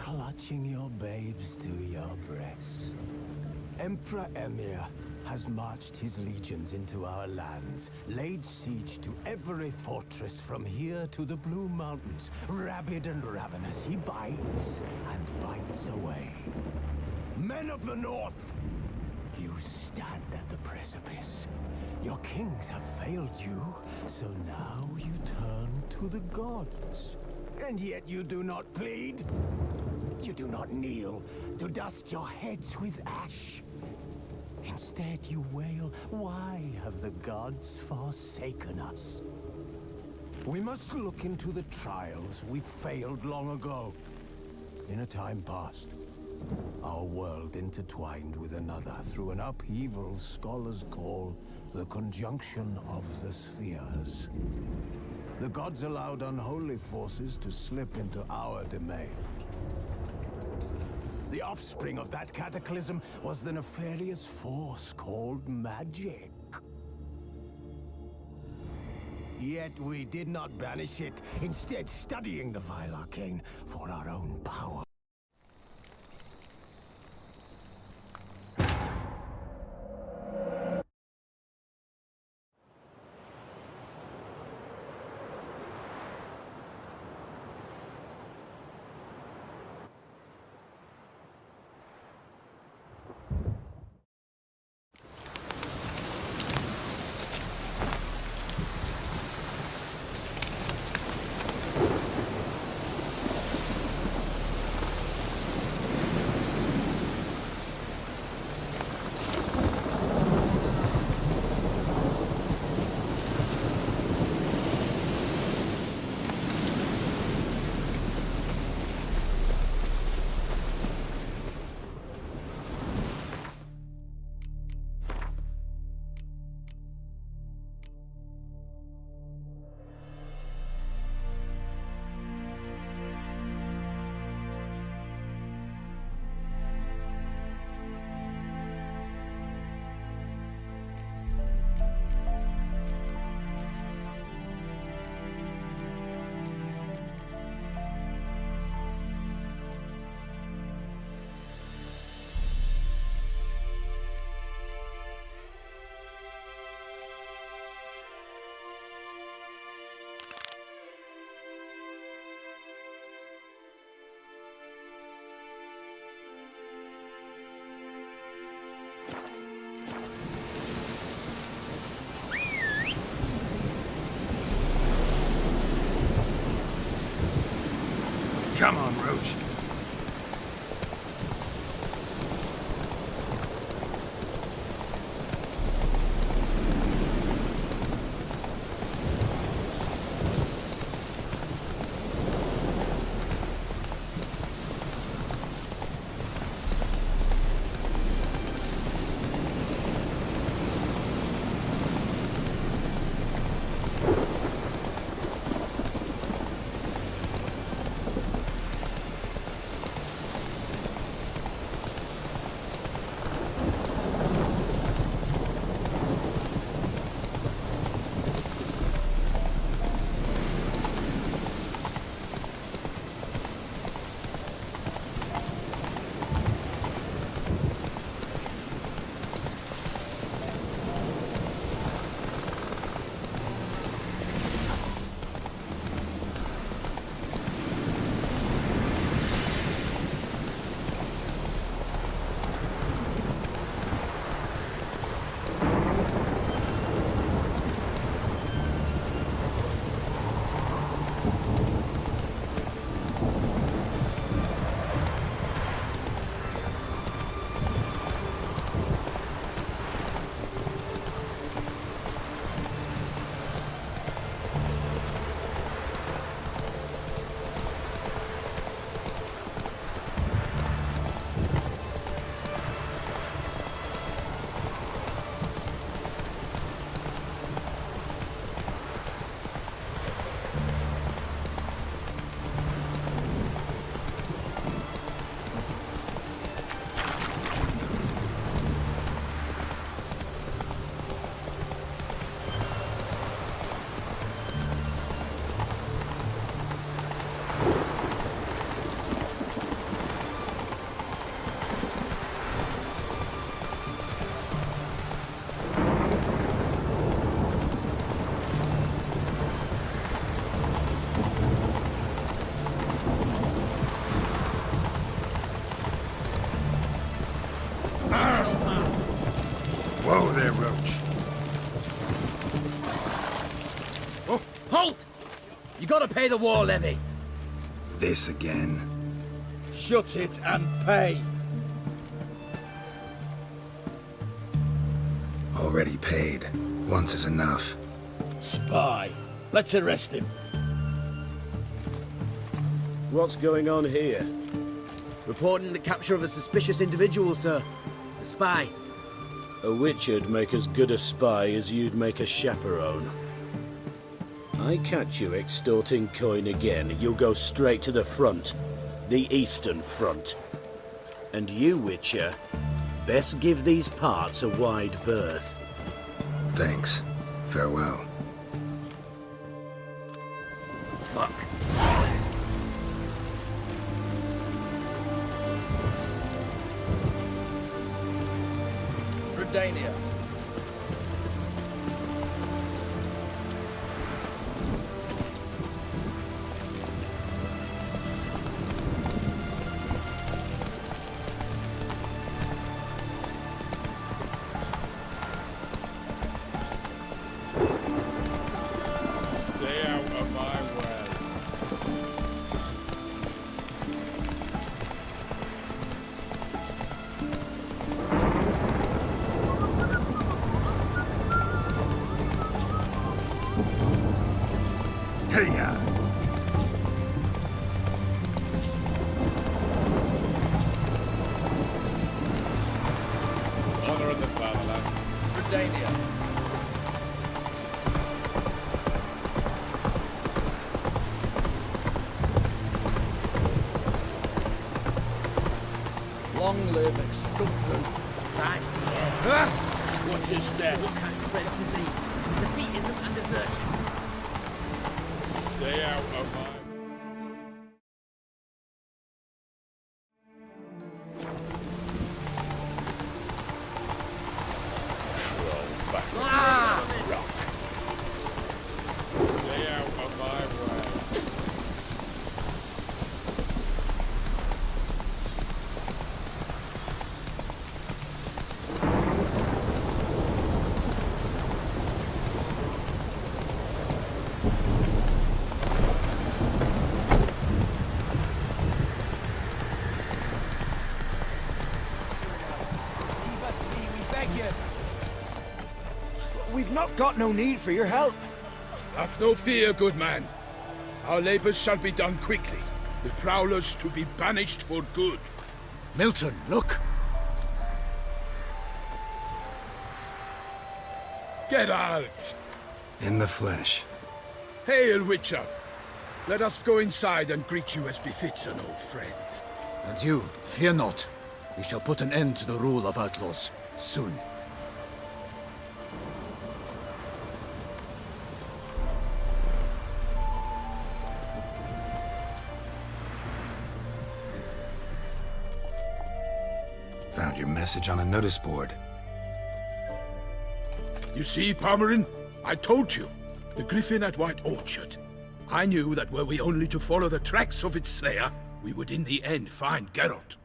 clutching your babes to your breast. Emperor Emir has marched his legions into our lands, laid siege to every fortress from here to the Blue Mountains. Rabid and ravenous, he bites and bites away. Men of the North, you stand at the precipice. Your kings have failed you, so now you turn to the gods. And yet you do not plead. You do not kneel to dust your heads with ash. Instead you wail, why have the gods forsaken us? We must look into the trials we failed long ago. In a time past, our world intertwined with another through an upheaval scholars call the conjunction of the spheres. The gods allowed unholy forces to slip into our domain. The offspring of that cataclysm was the nefarious force called magic. Yet we did not banish it, instead studying the vile arcane for our own power. Come on, Roach. pay the war levy. This again. Shut it and pay. Already paid. Once is enough. Spy. Let's arrest him. What's going on here? Reporting the capture of a suspicious individual, sir. A spy. A witcher'd make as good a spy as you'd make a chaperone. I catch you extorting coin again, you'll go straight to the front. The Eastern Front. And you, Witcher, best give these parts a wide berth. Thanks. Farewell. Fuck. Redania. Stay out of my way. Hey-ya! Honor in the fatherland. Redania. Long live Excalibur. Nice, yeah. Watch your step. What kind spreads disease? Defeatism and desertion. Stay out of my... Troll back. Rock. Stay out of my way. Leave us be, we beg you. We've not got no need for your help. Have no fear, good man. Our labors shall be done quickly. The prowlers to be banished for good. Milton, look. Geralt! In the flesh. Hail, Witcher! Let us go inside and greet you as befits an old friend. And you, fear not. We shall put an end to the rule of outlaws, soon. Found your message on a notice board. You see, Palmerin? I told you. The Griffin at White Orchard. I knew that were we only to follow the tracks of its slayer, we would in the end find Geralt.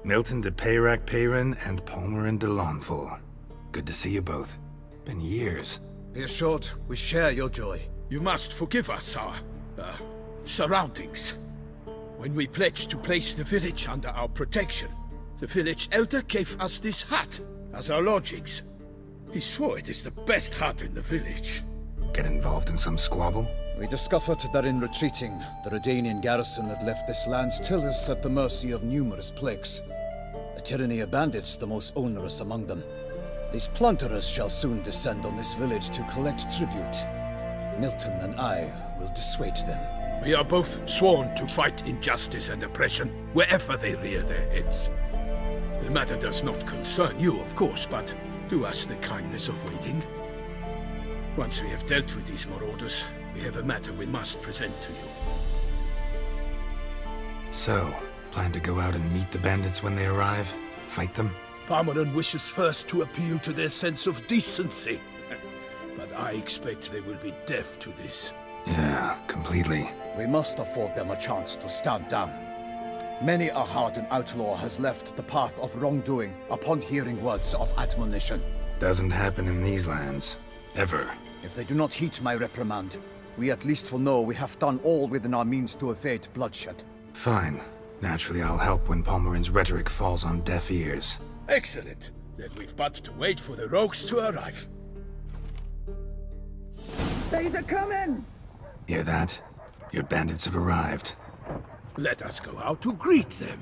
Milton de Peyrac Peyrin and Palmerin de Lawnful. Good to see you both. Been years. Be assured, we share your joy. You must forgive us our, surroundings. When we pledged to place the village under our protection, the village elder gave us this hut as our lodgings. He swore it is the best hut in the village. Get involved in some squabble? We discovered that in retreating, the Redanian garrison had left this land still is at the mercy of numerous plagues. A tyranny of bandits, the most onerous among them. These plunderers shall soon descend on this village to collect tribute. Milton and I will dissuade them. We are both sworn to fight injustice and oppression wherever they rear their heads. The matter does not concern you, of course, but do us the kindness of waiting. Once we have dealt with these marauders, we have a matter we must present to you. So, plan to go out and meet the bandits when they arrive? Fight them? Palmerin wishes first to appeal to their sense of decency. But I expect they will be deaf to this. Yeah, completely. We must afford them a chance to stand down. Many a hardened outlaw has left the path of wrongdoing upon hearing words of admonition. Doesn't happen in these lands. Ever. If they do not heed my reprimand, we at least will know we have done all within our means to evade bloodshed. Fine. Naturally, I'll help when Palmerin's rhetoric falls on deaf ears. Excellent. Then we've but to wait for the rogues to arrive. Hear that? Your bandits have arrived. Let us go out to greet them.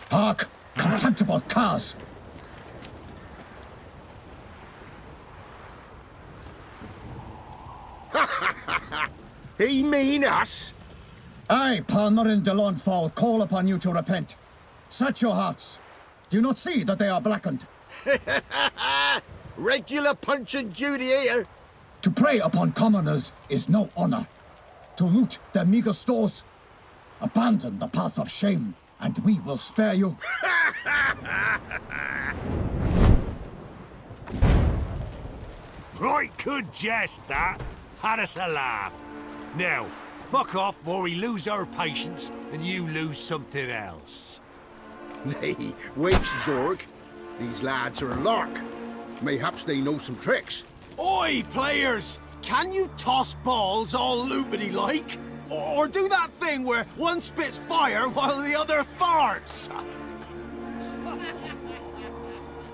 Hark! Contemptible cars! He mean us? I, Palmerin de Launfal, call upon you to repent. Set your hearts. Do you not see that they are blackened? Regular Punch and Judy here. To prey upon commoners is no honor. To loot their meager stores, abandon the path of shame, and we will spare you. Right good jest, that. Had us a laugh. Now, fuck off before we lose our patience and you lose something else. Nay, wait, Zorg. These lads are a lark. Mayhaps they know some tricks. Oi, players! Can you toss balls all loopity-like? Or do that thing where one spits fire while the other farts?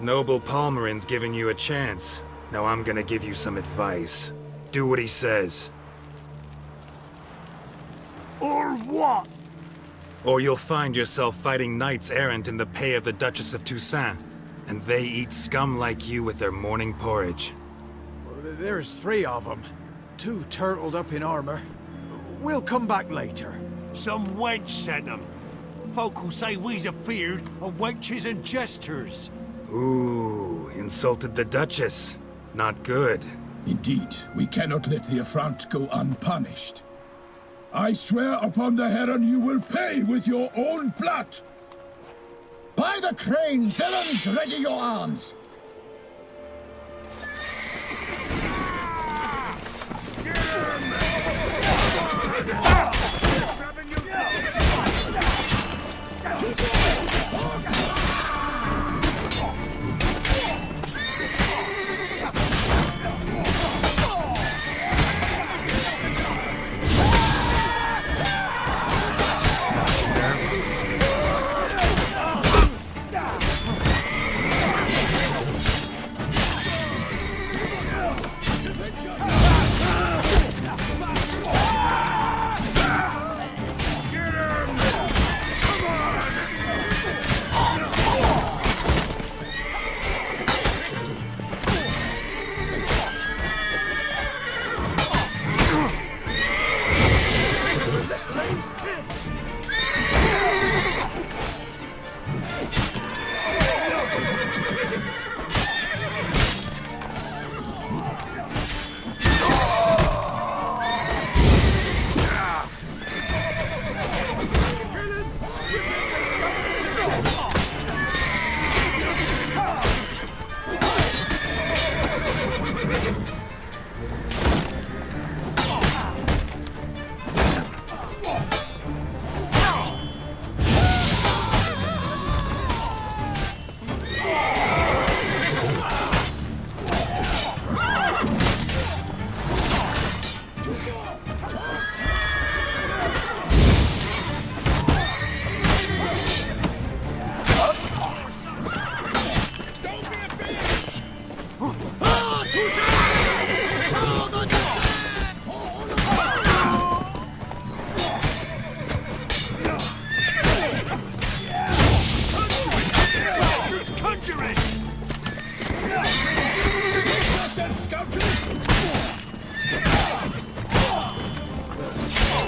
Noble Palmerin's giving you a chance. Now I'm gonna give you some advice. Do what he says. Or what? Or you'll find yourself fighting knights errant in the pay of the Duchess of Toussaint. And they eat scum like you with their morning porridge. There's 3 of them. 2 turtled up in armor. We'll come back later. Some wench sent them. Folk who say we's afeard of wenches and jesters. Ooh, insulted the Duchess. Not good. Indeed, we cannot let the affront go unpunished. I swear upon the Heron you will pay with your own blood! By the crane, villains, ready your arms!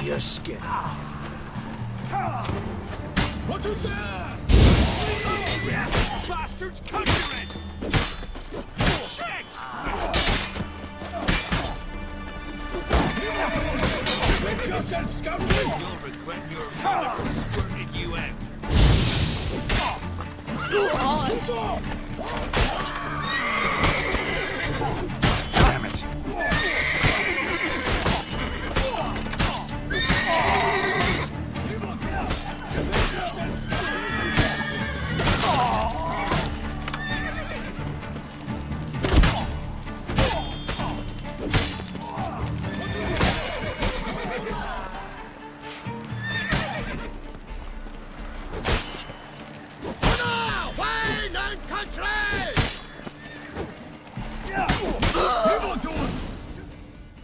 Your skin. Bastards conjuring! Shit! Protect yourself, scoundrel! You'll regret your mother squirted you out. Damn it.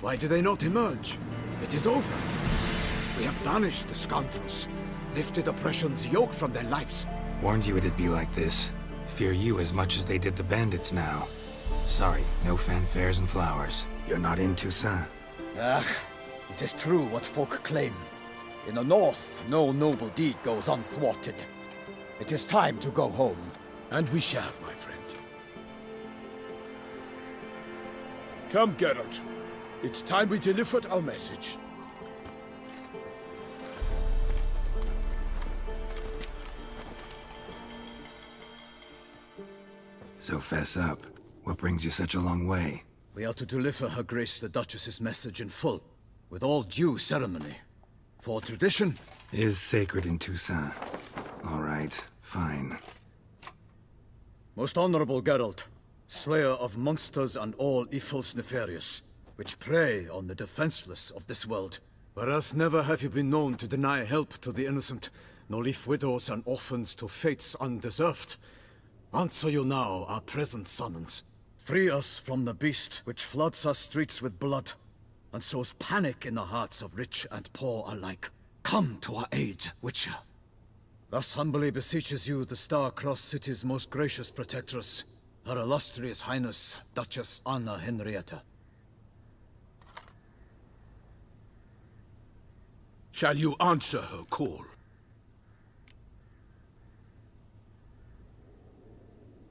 Why do they not emerge? It is over. We have banished the scoundrels, lifted oppression's yoke from their lives. Warned you it'd be like this. Fear you as much as they did the bandits now. Sorry, no fanfares and flowers. You're not in Toussaint. Ah, it is true what folk claim. In the north, no noble deed goes unthwarted. It is time to go home. And we shall, my friend. Come, Geralt. It's time we delivered our message. So fess up. What brings you such a long way? We are to deliver Her Grace the Duchess's message in full, with all due ceremony. For tradition Is sacred in Toussaint. All right, fine. Most honorable Geralt, slayer of monsters and all evils nefarious, which prey on the defenseless of this world. Whereas never have you been known to deny help to the innocent, nor leave widows and orphans to fates undeserved. Answer you now our present summons. Free us from the beast which floods our streets with blood, and sows panic in the hearts of rich and poor alike. Come to our aid, Witcher. Thus humbly beseeches you the Star-Crossed City's most gracious protectress, Her illustrious Highness, Duchess Anna Henrietta. Shall you answer her call?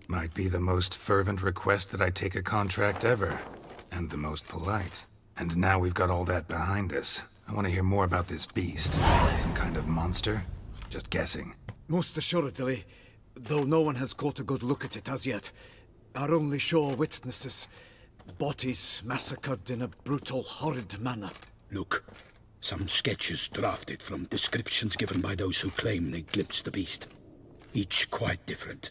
Might be the most fervent request that I take a contract ever. And the most polite. And now we've got all that behind us. I want to hear more about this beast. Some kind of monster? Just guessing. Most assuredly, though no one has caught a good look at it as yet. Our only sure witnesses. Bodies massacred in a brutal, horrid manner. Look, some sketches drafted from descriptions given by those who claim they glimpsed the beast. Each quite different.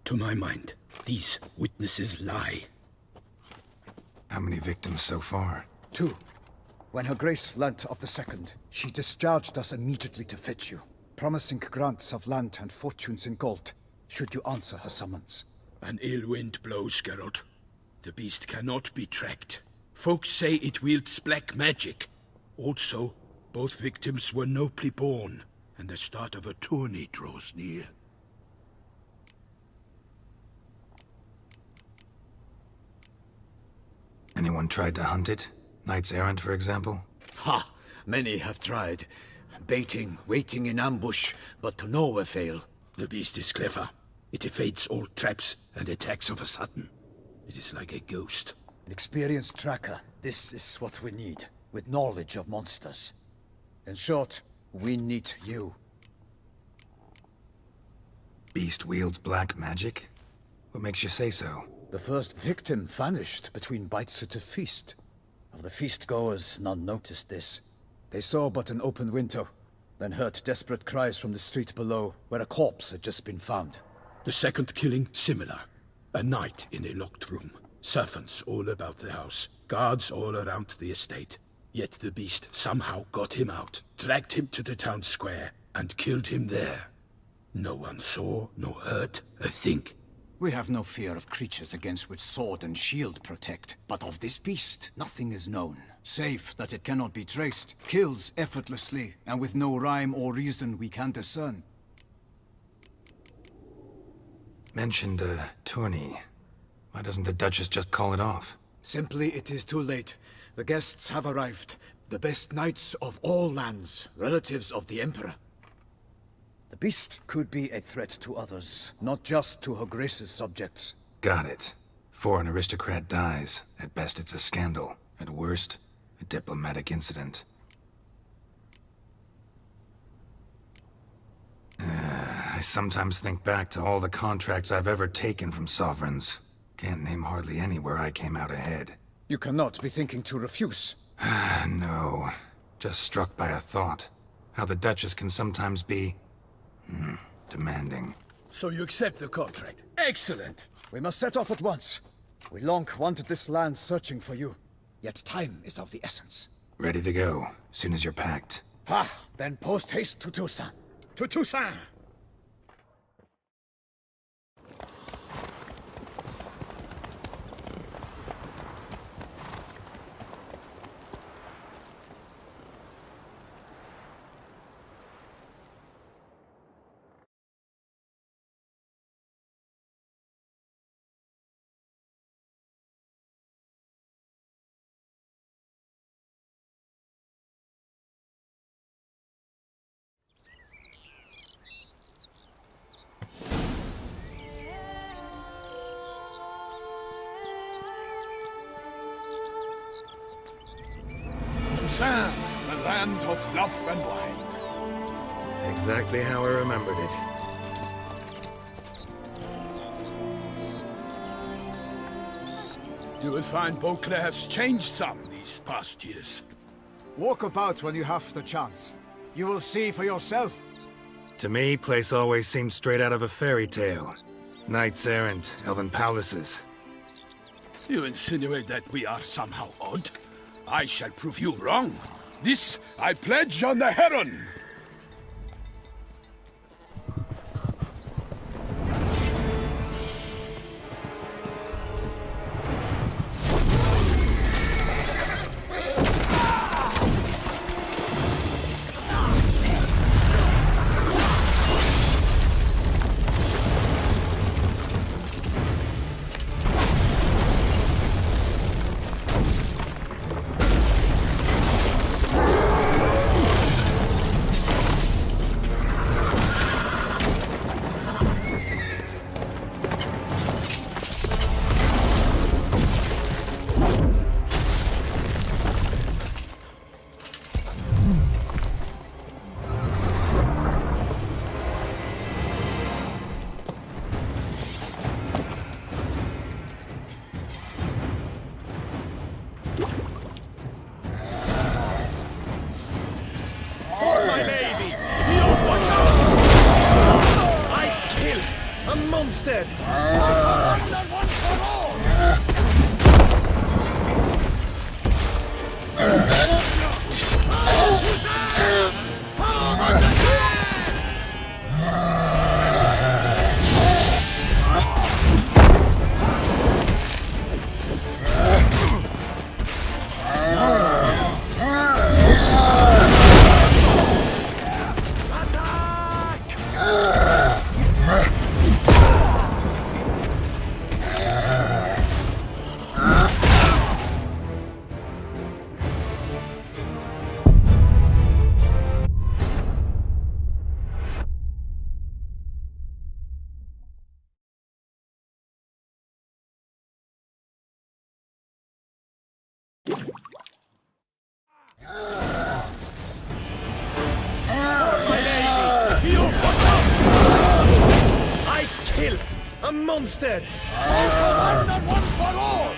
To my mind, these witnesses lie. How many victims so far? 2. When Her Grace learnt of the second, she discharged us immediately to fetch you, promising grants of land and fortunes in gold, should you answer her summons. An ill wind blows, Geralt. The beast cannot be tracked. Folks say it wields black magic. Also, both victims were nobly born, and the start of a tourney draws near. Anyone tried to hunt it? Knights errant, for example? Ha! Many have tried. Baiting, waiting in ambush, but to no avail. The beast is clever. It evades all traps and attacks of a sudden. It is like a ghost. An experienced tracker. This is what we need, with knowledge of monsters. In short, we need you. Beast wields black magic? What makes you say so? The first victim vanished between bites at a feast. Of the feast-goers, none noticed this. They saw but an open window, then heard desperate cries from the street below, where a corpse had just been found. The second killing, similar. A night in a locked room. Servants all about the house. Guards all around the estate. Yet the beast somehow got him out, dragged him to the town square, and killed him there. No one saw, nor heard a thing. We have no fear of creatures against which sword and shield protect. But of this beast, nothing is known. Save that it cannot be traced, kills effortlessly, and with no rhyme or reason we can discern. Mentioned a tourney. Why doesn't the Duchess just call it off? Simply it is too late. The guests have arrived. The best knights of all lands, relatives of the Emperor. The beast could be a threat to others, not just to Her Grace's subjects. Got it. Before an aristocrat dies, at best it's a scandal. At worst, a diplomatic incident. I sometimes think back to all the contracts I've ever taken from sovereigns. Can't name hardly any where I came out ahead. You cannot be thinking to refuse. No. Just struck by a thought. How the Duchess can sometimes be... demanding. So you accept the contract. Excellent! We must set off at once. We long wanted this land searching for you. Yet time is of the essence. Ready to go, soon as you're packed. Then post haste to Toussaint. To Toussaint! Toussaint, the land of love and wine. Exactly how I remembered it. You will find Beauclair has changed some these past years. Walk about when you have the chance. You will see for yourself. To me, place always seemed straight out of a fairy tale. Knights errant, elven palaces. You insinuate that we are somehow odd? I shall prove you wrong. This I pledge on the Heron! Monstead! One for all! I kill a monster! One for all!